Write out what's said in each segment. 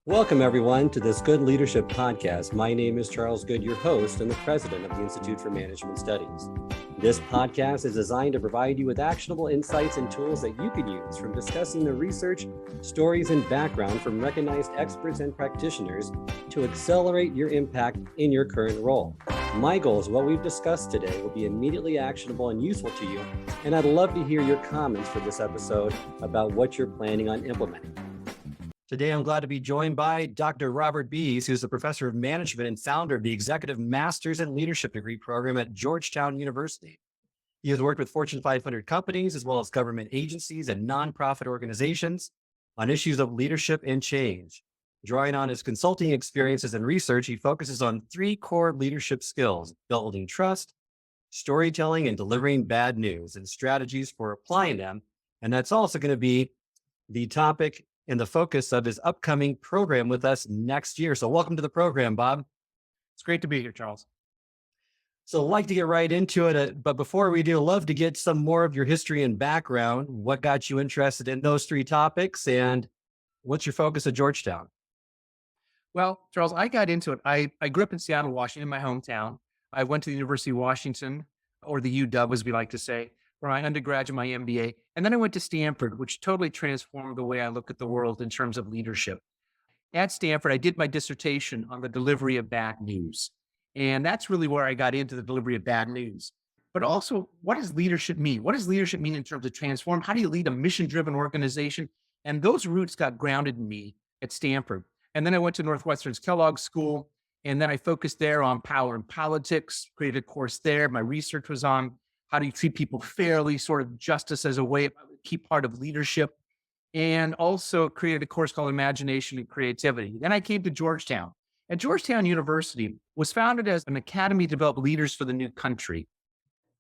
Welcome, everyone, to this Good Leadership Podcast. My name is Charles Good, your host and the president of the Institute for Management Studies. This podcast is designed to provide you with actionable insights and tools that you can use from discussing the research, stories, and background from recognized experts and practitioners to accelerate your impact in your current role. My goal is what we've discussed today will be immediately actionable and useful to you, and I'd love to hear your comments for this episode about what you're planning on implementing. Today, I'm glad to be joined by Dr. Robert Bies, who's the professor of management and founder of the Executive Master's in Leadership degree program at Georgetown University. He has worked with Fortune 500 companies, as well as government agencies and nonprofit organizations on issues of leadership and change. Drawing on his consulting experiences and research, he focuses on three core leadership skills: building trust, storytelling, and delivering bad news, and strategies for applying them. And that's also going to be the topic and the focus of his upcoming program with us next year. So welcome to the program, Bob. It's great to be here, Charles. So I'd like to get right into it. But before we do, I'd love to get some more of your history and background. What got you interested in those three topics, and what's your focus at Georgetown? Well, Charles, I got into it. I grew up in Seattle, Washington, my hometown. I went to the University of Washington, or the UW, as we like to say, for my undergrad and my MBA. And then I went to Stanford, which totally transformed the way I look at the world in terms of leadership. At Stanford, I did my dissertation on the delivery of bad news. And that's really where I got into the delivery of bad news. But also, what does leadership mean? What does leadership mean in terms of transform? How do you lead a mission-driven organization? And those roots got grounded in me at Stanford. And then I went to Northwestern's Kellogg School, and then I focused there on power and politics, created a course there. My research was on how do you treat people fairly, sort of justice as a way, a key part of leadership, and also created a course called Imagination and Creativity. Then I came to Georgetown. And Georgetown University was founded as an academy to develop leaders for the new country.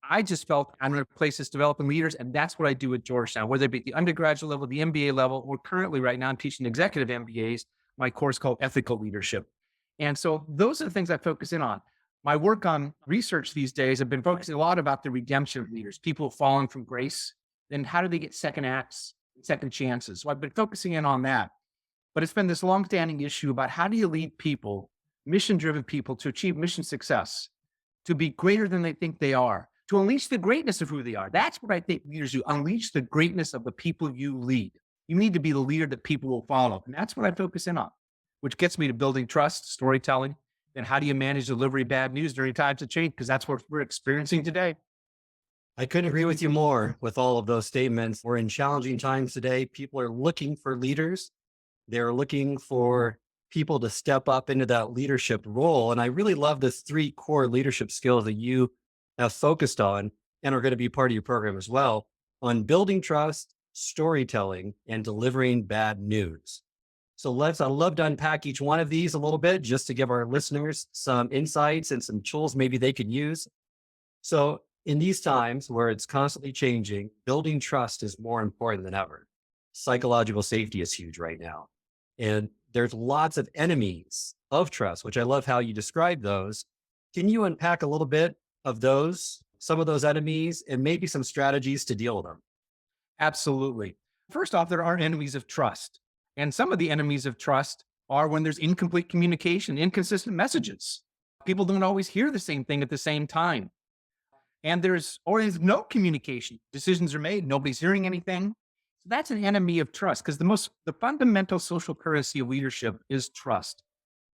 I just felt I'm in a place that's developing leaders, and that's what I do at Georgetown, whether it be at the undergraduate level, the MBA level, or currently right now I'm teaching executive MBAs, my course called Ethical Leadership. And so those are the things I focus in on. My work on research these days have been focusing a lot about the redemption of leaders, people who've fallen from grace. Then how do they get second acts, second chances? So I've been focusing in on that. But it's been this longstanding issue about how do you lead people, mission-driven people, to achieve mission success, to be greater than they think they are, to unleash the greatness of who they are. That's what I think leaders do, unleash the greatness of the people you lead. You need to be the leader that people will follow. And that's what I focus in on, which gets me to building trust, storytelling, and how do you manage delivery of bad news during times of change? Because that's what we're experiencing today. I couldn't agree with you more with all of those statements. We're in challenging times today. People are looking for leaders. They're looking for people to step up into that leadership role. And I really love the three core leadership skills that you have focused on and are going to be part of your program as well, on building trust, storytelling, and delivering bad news. So I'd love to unpack each one of these a little bit just to give our listeners some insights and some tools maybe they could use. So in these times where it's constantly changing, building trust is more important than ever. Psychological safety is huge right now. And there's lots of enemies of trust, which I love how you describe those. Can you unpack a little bit of those, some of those enemies, and maybe some strategies to deal with them? Absolutely. First off, there are enemies of trust. And some of the enemies of trust are when there's incomplete communication, inconsistent messages. People don't always hear the same thing at the same time. And there's no communication. Decisions are made. Nobody's hearing anything. So that's an enemy of trust, because the fundamental social currency of leadership is trust.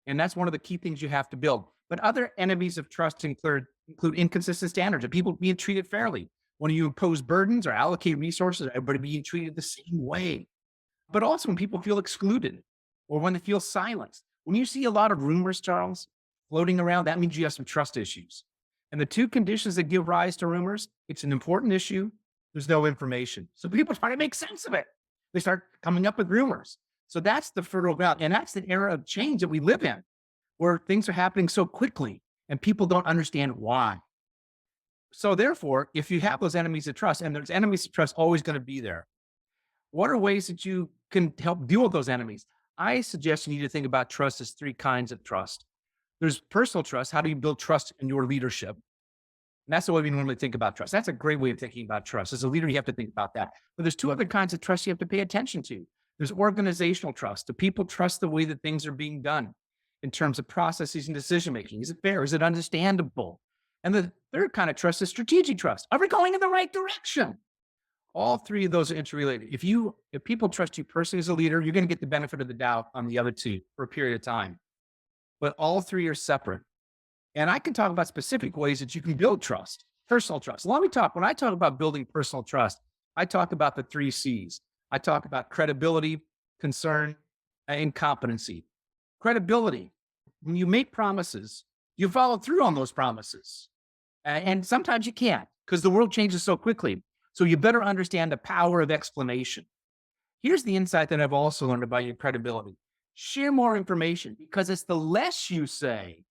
And that's one of the key things you have to build. But other enemies of trust include inconsistent standards of people being treated fairly. When you impose burdens or allocate resources, everybody being treated the same way. But also when people feel excluded or when they feel silenced. When you see a lot of rumors, Charles, floating around, that means you have some trust issues. And the two conditions that give rise to rumors, it's an important issue, there's no information. So people try to make sense of it. They start coming up with rumors. So that's the fertile ground. And that's the era of change that we live in, where things are happening so quickly and people don't understand why. So therefore, if you have those enemies of trust, and there's enemies of trust always going to be there, what are ways that you can help deal with those enemies? I suggest you need to think about trust as three kinds of trust. There's personal trust. How do you build trust in your leadership? And that's the way we normally think about trust. That's a great way of thinking about trust. As a leader, you have to think about that. But there's two other kinds of trust you have to pay attention to. There's organizational trust. Do people trust the way that things are being done in terms of processes and decision making? Is it fair? Is it understandable? And the third kind of trust is strategic trust. Are we going in the right direction? All three of those are interrelated. If people trust you personally as a leader, you're going to get the benefit of the doubt on the other two for a period of time. But all three are separate. And I can talk about specific ways that you can build trust, personal trust. When I talk about building personal trust, I talk about the 3 C's. I talk about credibility, concern, and competency. Credibility, when you make promises, you follow through on those promises. And sometimes you can't because the world changes so quickly. So you better understand the power of explanation. Here's the insight that I've also learned about your credibility. Share more information because it's the less you say,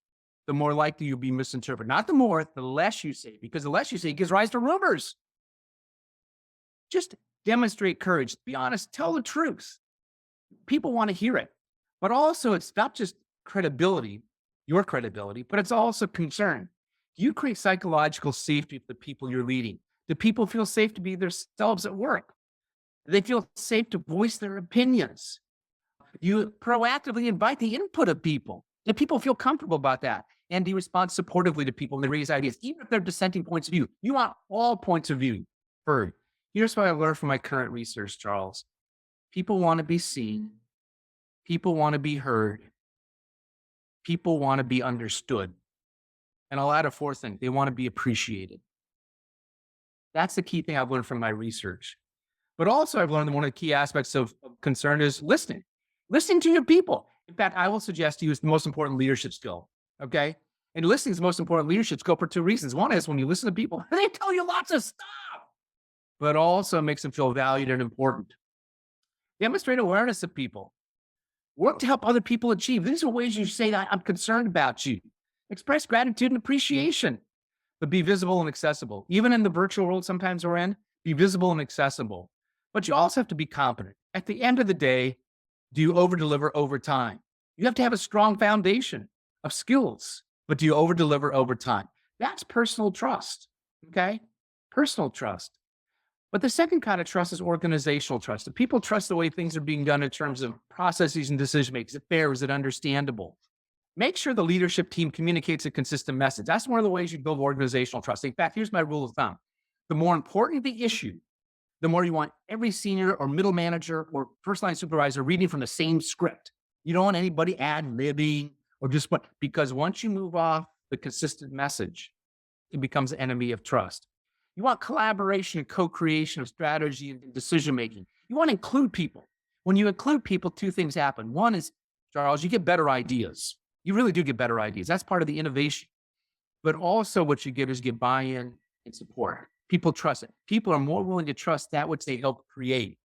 the more likely you'll be misinterpreted. Not the more, the less you say, because the less you say gives rise to rumors. Just demonstrate courage. Be honest. Tell the truth. People want to hear it. But also, it's not just credibility, your credibility, but it's also concern. You create psychological safety for the people you're leading. Do people feel safe to be themselves at work? Do they feel safe to voice their opinions? You proactively invite the input of people. Do people feel comfortable about that? And do you respond supportively to people when they raise ideas, even if they're dissenting points of view? You want all points of view heard. Here's what I learned from my current research, Charles. People want to be seen. People want to be heard. People want to be understood. And I'll add a fourth thing. They want to be appreciated. That's the key thing I've learned from my research. But also I've learned that one of the key aspects of concern is listening. Listening to your people. In fact, I will suggest to you it's the most important leadership skill. Okay? And listening is the most important leadership skill for 2 reasons. One is when you listen to people, they tell you lots of stuff, but also makes them feel valued and important. Demonstrate awareness of people. Work to help other people achieve. These are ways you say that I'm concerned about you. Express gratitude and appreciation, but be visible and accessible. Even in the virtual world sometimes we're in, be visible and accessible. But you also have to be competent. At the end of the day, do you over-deliver over time? You have to have a strong foundation of skills, but do you over-deliver over time? That's personal trust, okay? Personal trust. But the second kind of trust is organizational trust. If people trust the way things are being done in terms of processes and decision-making, is it fair? Is it understandable? Make sure the leadership team communicates a consistent message. That's one of the ways you build organizational trust. In fact, here's my rule of thumb. The more important the issue, the more you want every senior or middle manager or first-line supervisor reading from the same script. You don't want anybody ad-libbing or just what, because once you move off the consistent message, it becomes an enemy of trust. You want collaboration and co-creation of strategy and decision-making. You want to include people. When you include people, 2 things happen. One is, Charles, you get better ideas. You really do get better ideas. That's part of the innovation. But also what you get is you get buy-in and support. People trust it. People are more willing to trust that which they help create.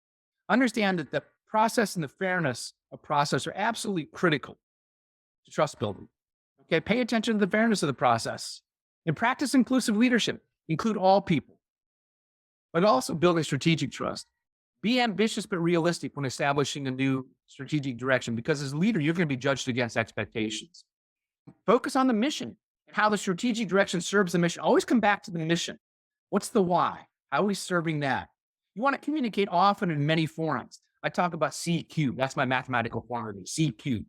Understand that the process and the fairness of process are absolutely critical to trust building. Okay, pay attention to the fairness of the process. And practice inclusive leadership. Include all people. But also build a strategic trust. Be ambitious but realistic when establishing a new strategic direction, because as a leader, you're going to be judged against expectations. Focus on the mission and how the strategic direction serves the mission. Always come back to the mission. What's the why? How are we serving that? You want to communicate often in many forums. I talk about C cubed. That's my mathematical formula, C cubed.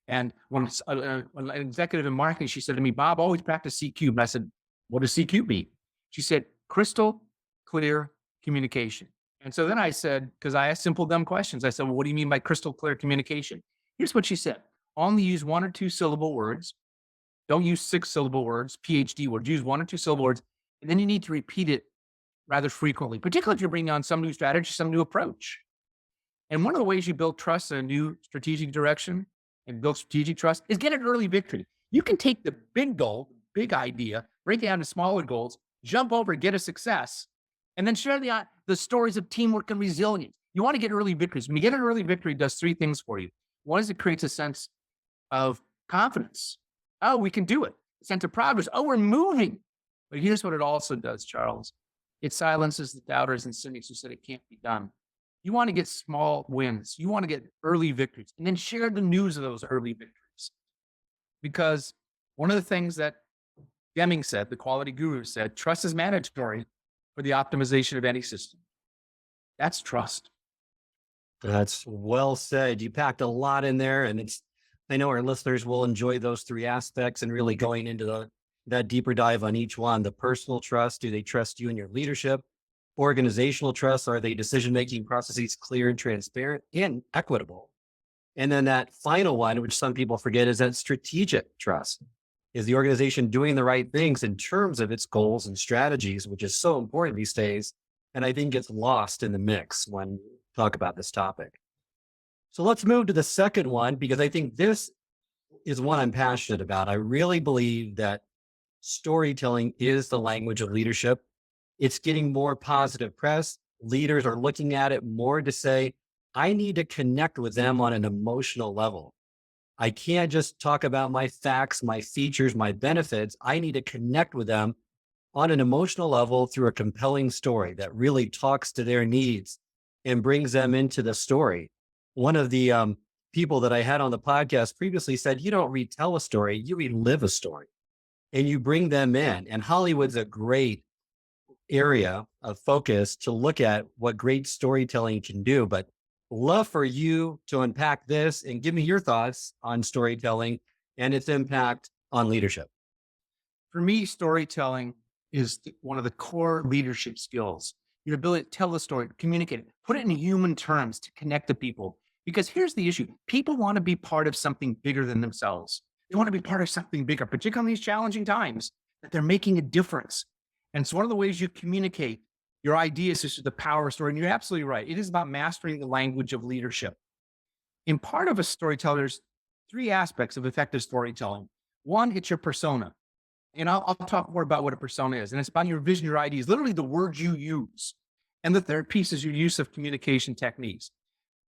And when an executive in marketing, she said to me, Bob, always practice C cubed. And I said, what does C cubed mean? She said, crystal clear communication. And so then I said, because I asked simple, dumb questions, I said, well, what do you mean by crystal clear communication? Here's what she said. Only use 1 or 2 syllable words. Don't use 6 syllable words, PhD words. Use 1 or 2 syllable words. And then you need to repeat it rather frequently, particularly if you're bringing on some new strategy, some new approach. And one of the ways you build trust in a new strategic direction and build strategic trust is get an early victory. You can take the big goal, big idea, break it down to smaller goals, jump over, get a success, and then share the stories of teamwork and resilience. You want to get early victories. When you get an early victory, it does 3 things for you. One is it creates a sense of confidence. Oh, we can do it. A sense of progress. Oh, we're moving. But here's what it also does, Charles. It silences the doubters and cynics who said it can't be done. You want to get small wins. You want to get early victories, and then share the news of those early victories. Because one of the things that Deming said, the quality guru said, trust is mandatory for the optimization of any system. That's trust. That's well said. You packed a lot in there, and I know our listeners will enjoy those three aspects and really going into that deeper dive on each one. The personal trust, do they trust you and your leadership? Organizational trust, are they decision-making processes clear and transparent and equitable? And then that final one, which some people forget, is that strategic trust. Is the organization doing the right things in terms of its goals and strategies, which is so important these days? And I think gets lost in the mix when we talk about this topic. So let's move to the second one, because I think this is one I'm passionate about. I really believe that storytelling is the language of leadership. It's getting more positive press. Leaders are looking at it more to say, I need to connect with them on an emotional level. I can't just talk about my facts, my features, my benefits. I need to connect with them on an emotional level through a compelling story that really talks to their needs and brings them into the story. One of the people that I had on the podcast previously said, you don't retell a story, you relive a story and you bring them in. And Hollywood's a great area of focus to look at what great storytelling can do. But love for you to unpack this and give me your thoughts on storytelling and its impact on leadership. For me, storytelling is one of the core leadership skills. Your ability to tell a story, communicate it, put it in human terms to connect to people. Because here's the issue. People want to be part of something bigger than themselves. They want to be part of something bigger, particularly in these challenging times, that they're making a difference. And so one of the ways you communicate your ideas is through the power of story. And you're absolutely right. It is about mastering the language of leadership. In part of a storyteller, there's three aspects of effective storytelling. One, it's your persona. And I'll talk more about what a persona is. And it's about your vision, your ideas, literally the words you use. And the third piece is your use of communication techniques.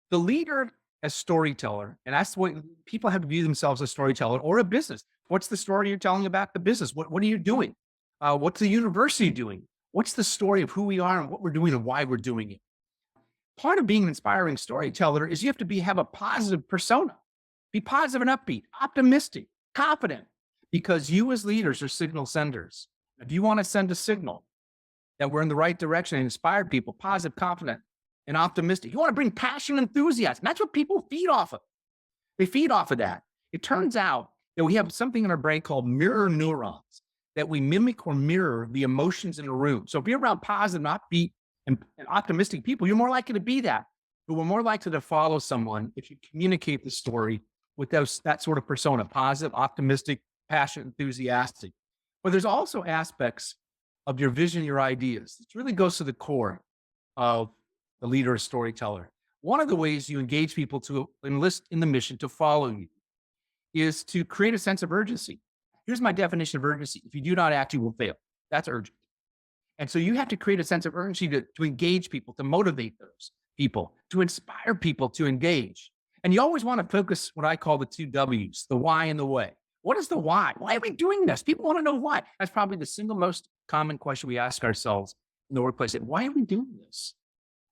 The leader as storyteller, and that's what people have to view themselves as storyteller or a business. What's the story you're telling about the business? What are you doing? What's the university doing? What's the story of who we are and what we're doing and why we're doing it? Part of being an inspiring storyteller is you have to have a positive persona. Be positive and upbeat, optimistic, confident, because you as leaders are signal senders. If you want to send a signal that we're in the right direction and inspire people, positive, confident, and optimistic, you want to bring passion and enthusiasm. That's what people feed off of. They feed off of that. It turns out that we have something in our brain called mirror neurons that we mimic or mirror the emotions in a room. So if you're around positive, upbeat, and optimistic people, you're more likely to be that. But we're more likely to follow someone if you communicate the story with that sort of persona, positive, optimistic, passionate, enthusiastic. But there's also aspects of your vision, your ideas. It really goes to the core of the leader or storyteller. One of the ways you engage people to enlist in the mission to follow you is to create a sense of urgency. Here's my definition of urgency. If you do not act, you will fail. That's urgent. And so you have to create a sense of urgency to engage people, to motivate those people, to inspire people to engage. And you always want to focus what I call the two W's, the why and the way. What is the why? Why are we doing this? People want to know why. That's probably the single most common question we ask ourselves in the workplace. Why are we doing this?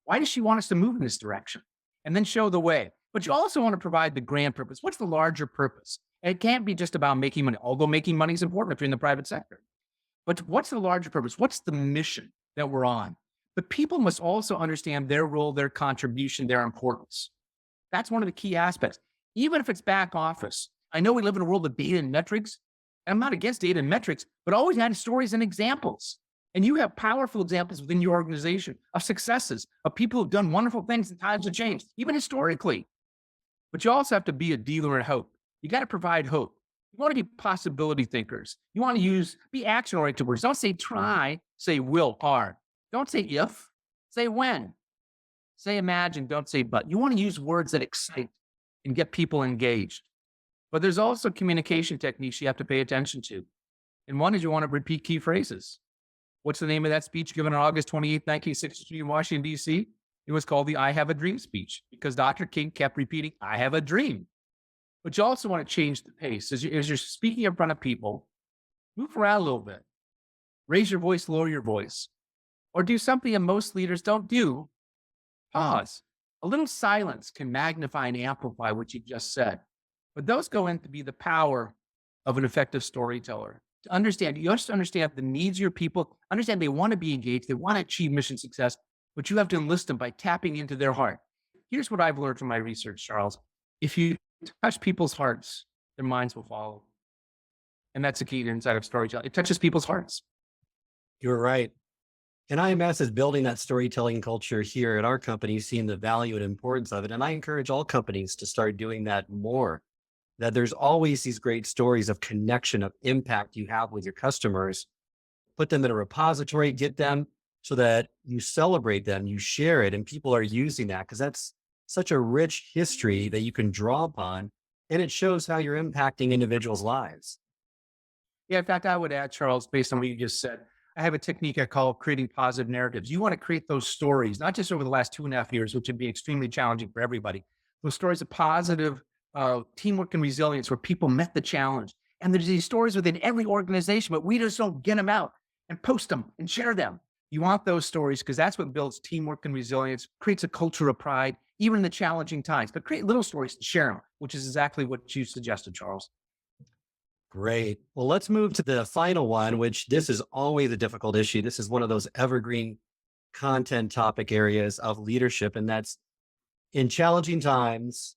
Why does she want us to move in this direction? And then show the way. But you also want to provide the grand purpose. What's the larger purpose? And it can't be just about making money, although making money is important if you're in the private sector. But what's the larger purpose? What's the mission that we're on? But people must also understand their role, their contribution, their importance. That's one of the key aspects. Even if it's back office, I know we live in a world of data and metrics. And I'm not against data and metrics, but always add stories and examples. And you have powerful examples within your organization of successes, of people who've done wonderful things in times of change, even historically. But you also have to be a dealer in hope. You got to provide hope. You want to be possibility thinkers. You want to be action-oriented words. Don't say try, say will, are. Don't say if, say when. Say imagine, don't say but. You want to use words that excite and get people engaged. But there's also communication techniques you have to pay attention to. And one is you want to repeat key phrases. What's the name of that speech given on August 28, 1963 in Washington, D.C.? It was called the I Have a Dream speech because Dr. King kept repeating, I have a dream. But you also want to change the pace. As you're speaking in front of people, move around a little bit. Raise your voice, lower your voice. Or do something that most leaders don't do. Pause. A little silence can magnify and amplify what you just said. But those go in to be the power of an effective storyteller. To understand, you have to understand the needs of your people, understand they want to be engaged, they want to achieve mission success, but you have to enlist them by tapping into their heart. Here's what I've learned from my research, Charles. If you touch people's hearts, their minds will follow. And that's the key to inside of storytelling. It touches people's hearts. You're right. And IMS is building that storytelling culture here at our company, seeing the value and importance of it. And I encourage all companies to start doing that more. That there's always these great stories of connection, of impact you have with your customers. Put them in a repository, get them so that you celebrate them, you share it, and people are using that because that's such a rich history that you can draw upon. And it shows how you're impacting individuals' lives. Yeah, in fact, I would add, Charles, based on what you just said, I have a technique I call creating positive narratives. You want to create those stories, not just over the last 2.5 years, which would be extremely challenging for everybody. Those stories of positive teamwork and resilience where people met the challenge. And there's these stories within every organization, but we just don't get them out and post them and share them. You want those stories because that's what builds teamwork and resilience, creates a culture of pride, even in the challenging times. But create little stories and share them, which is exactly what you suggested, Charles. Great. Well, let's move to the final one, which this is always a difficult issue. This is one of those evergreen content topic areas of leadership. And that's in challenging times,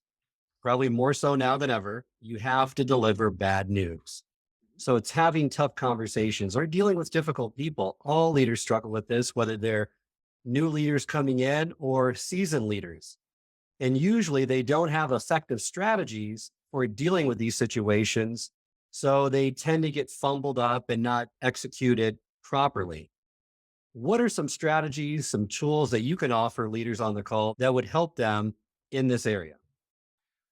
probably more so now than ever, you have to deliver bad news. So it's having tough conversations or dealing with difficult people. All leaders struggle with this, whether they're new leaders coming in or seasoned leaders. And usually they don't have effective strategies for dealing with these situations. So they tend to get fumbled up and not executed properly. What are some strategies, some tools that you can offer leaders on the call that would help them in this area?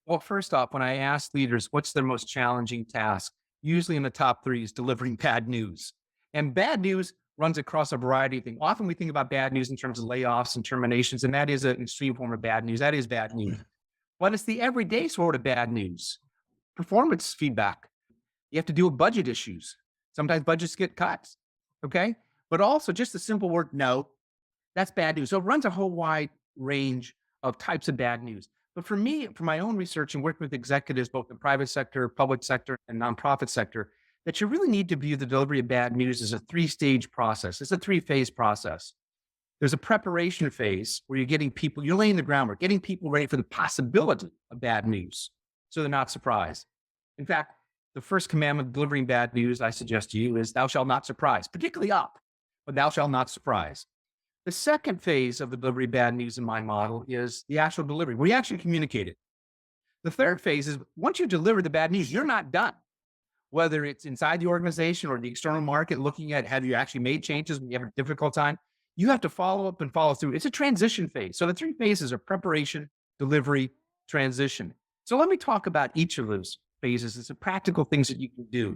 Well, first off, when I ask leaders what's their most challenging task, usually in the top three is delivering bad news. And bad news runs across a variety of things. Often we think about bad news in terms of layoffs and terminations, and that is an extreme form of bad news. That is bad news. But it's the everyday sort of bad news. Performance feedback. You have to deal with budget issues. Sometimes budgets get cut. Okay. But also just the simple word no, that's bad news. So it runs a whole wide range of types of bad news. But for me, for my own research and working with executives, both the private sector, public sector, and nonprofit sector, that you really need to view the delivery of bad news as a three-stage process. It's a three-phase process. There's a preparation phase where you're getting people, you're laying the groundwork, getting people ready for the possibility of bad news so they're not surprised. In fact, the first commandment of delivering bad news, I suggest to you, is thou shalt not surprise, particularly up, but thou shalt not surprise. The second phase of the delivery of bad news in my model is the actual delivery, where you actually communicate it. The third phase is once you deliver the bad news, you're not done. Whether it's inside the organization or the external market, looking at have you actually made changes when you have a difficult time, you have to follow up and follow through. It's a transition phase. So the three phases are preparation, delivery, transition. So let me talk about each of those phases and some practical things that you can do.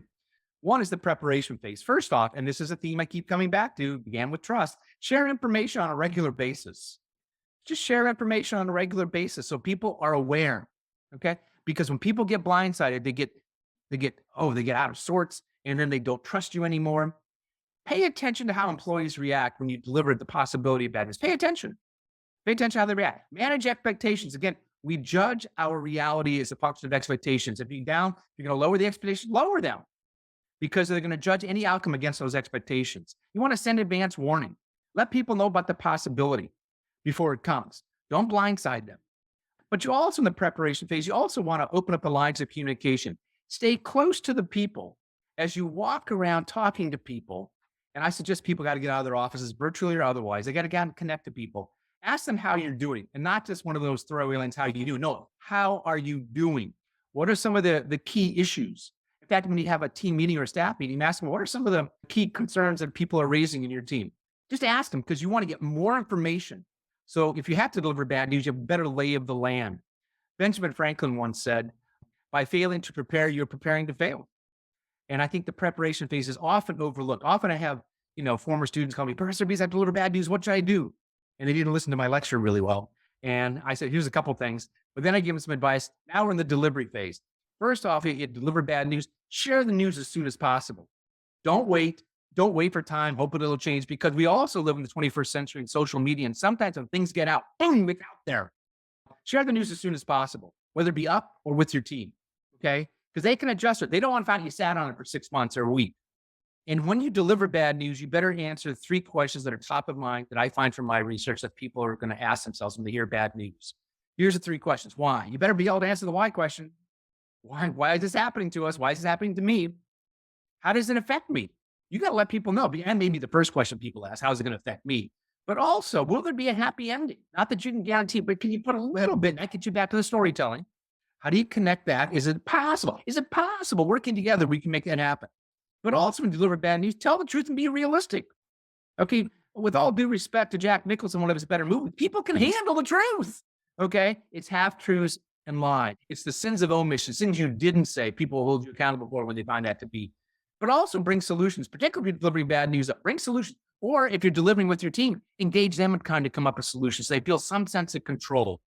One is the preparation phase. First off, and this is a theme I keep coming back to, began with trust, share information on a regular basis. Just share information on a regular basis so people are aware, okay? Because when people get blindsided, they get out of sorts, and then they don't trust you anymore. Pay attention to how employees react when you deliver the possibility of bad news. Pay attention. Pay attention to how they react. Manage expectations. Again, we judge our reality as a function of expectations. If you're down, you're going to lower the expectations, lower them because they're going to judge any outcome against those expectations. You want to send advance warning. Let people know about the possibility before it comes. Don't blindside them. But you also, in the preparation phase, you also want to open up the lines of communication. Stay close to the people as you walk around talking to people. And I suggest people got to get out of their offices, virtually or otherwise. They got to get and connect to people. Ask them how you're doing, and not just one of those throwaway lines, how you do. No, how are you doing? What are some of the key issues? In fact, when you have a team meeting or a staff meeting, ask them, what are some of the key concerns that people are raising in your team? Just ask them because you want to get more information. So if you have to deliver bad news, you have a better lay of the land. Benjamin Franklin once said, by failing to prepare, you're preparing to fail. And I think the preparation phase is often overlooked. Often I have, former students call me, Professor Bies, I have to deliver bad news. What should I do? And they didn't listen to my lecture really well. And I said, here's a couple things. But then I give them some advice. Now we're in the delivery phase. First off, you deliver bad news. Share the news as soon as possible. Don't wait. Don't wait for time, hoping it'll change, because we also live in the 21st century in social media. And sometimes when things get out, boom, it's out there. Share the news as soon as possible, whether it be up or with your team. Okay? Because they can adjust it. They don't want to find you sat on it for 6 months or a week. And when you deliver bad news, you better answer 3 questions that are top of mind that I find from my research that people are going to ask themselves when they hear bad news. Here's the 3 questions. Why? You better be able to answer the why question. Why is this happening to us? Why is this happening to me? How does it affect me? You got to let people know. And maybe the first question people ask, how is it going to affect me? But also, will there be a happy ending? Not that you can guarantee, but can you put a little bit, that gets you back to the storytelling. How do you connect that? Is it possible? Is it possible? Working together, we can make that happen. But also, when you deliver bad news, tell the truth and be realistic. Okay. With all due respect to Jack Nicholson, one of his better movies, people can handle the truth. Okay. It's half truths and lie. It's the sins of omission, things you didn't say, people will hold you accountable for when they find that to be. But also bring solutions, particularly if you're delivering bad news, bring solutions. Or if you're delivering with your team, engage them and kind of come up with solutions. So they feel some sense of control.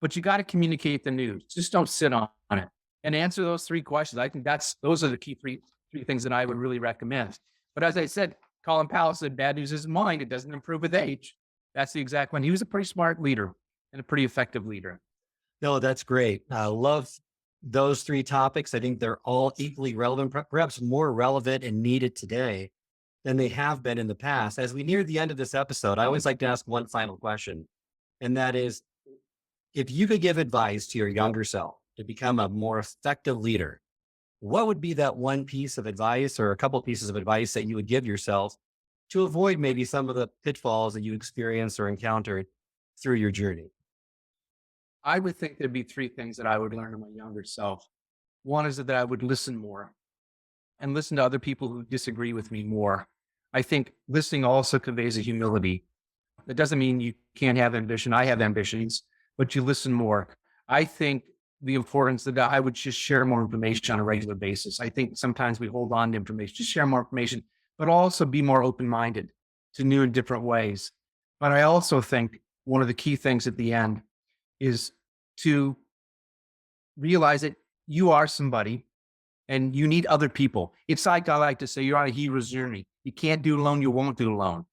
But you got to communicate the news. Just don't sit on it. And answer those 3 questions. I think those are the key three things that I would really recommend. But as I said, Colin Powell said, bad news is mind. It doesn't improve with age. That's the exact one. He was a pretty smart leader and a pretty effective leader. No, that's great. I love those 3 topics. I think they're all equally relevant, perhaps more relevant and needed today than they have been in the past. As we near the end of this episode, I always like to ask one final question. And that is, if you could give advice to your younger self to become a more effective leader, what would be that one piece of advice or a couple pieces of advice that you would give yourself to avoid maybe some of the pitfalls that you experienced or encountered through your journey? I would think there'd be 3 things that I would learn to my younger self. One is that I would listen more and listen to other people who disagree with me more. I think listening also conveys a humility. That doesn't mean you can't have ambition. I have ambitions, but you listen more. I think the importance that I would just share more information on a regular basis. I think sometimes we hold on to information, just share more information, but also be more open-minded to new and different ways. But I also think one of the key things at the end is to realize that you are somebody and you need other people. It's like I like to say, you're on a hero's journey. You can't do it alone, you won't do it alone.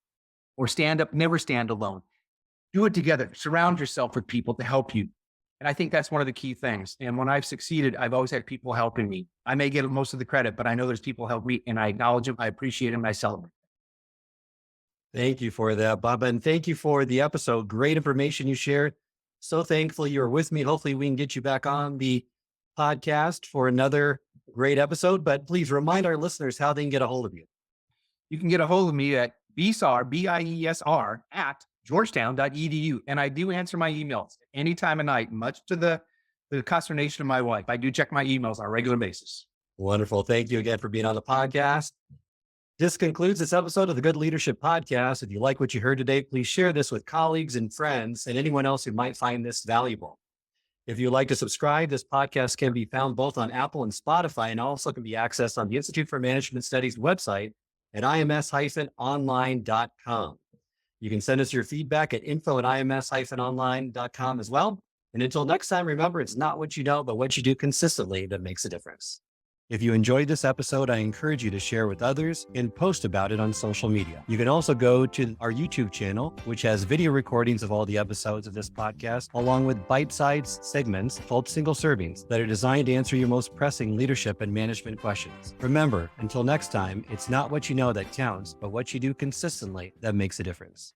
Or stand up, never stand alone. Do it together. Surround yourself with people to help you. And I think that's one of the key things. And when I've succeeded, I've always had people helping me. I may get most of the credit, but I know there's people help me and I acknowledge them. I appreciate them. I celebrate. Thank you for that, Bob. And thank you for the episode. Great information you shared. So thankful you were with me. Hopefully we can get you back on the podcast for another great episode, but please remind our listeners how they can get a hold of you. You can get a hold of me at Biesr, Biesr, at Georgetown.edu. And I do answer my emails any time of night, much to the consternation of my wife. I do check my emails on a regular basis. Wonderful. Thank you again for being on the podcast. This concludes this episode of the Good Leadership Podcast. If you like what you heard today, please share this with colleagues and friends and anyone else who might find this valuable. If you'd like to subscribe, this podcast can be found both on Apple and Spotify and also can be accessed on the Institute for Management Studies website at ims-online.com. You can send us your feedback at info@ims-online.com as well. And until next time, remember, it's not what you know, but what you do consistently that makes a difference. If you enjoyed this episode, I encourage you to share with others and post about it on social media. You can also go to our YouTube channel, which has video recordings of all the episodes of this podcast, along with bite-sized segments called single servings that are designed to answer your most pressing leadership and management questions. Remember, until next time, it's not what you know that counts, but what you do consistently that makes a difference.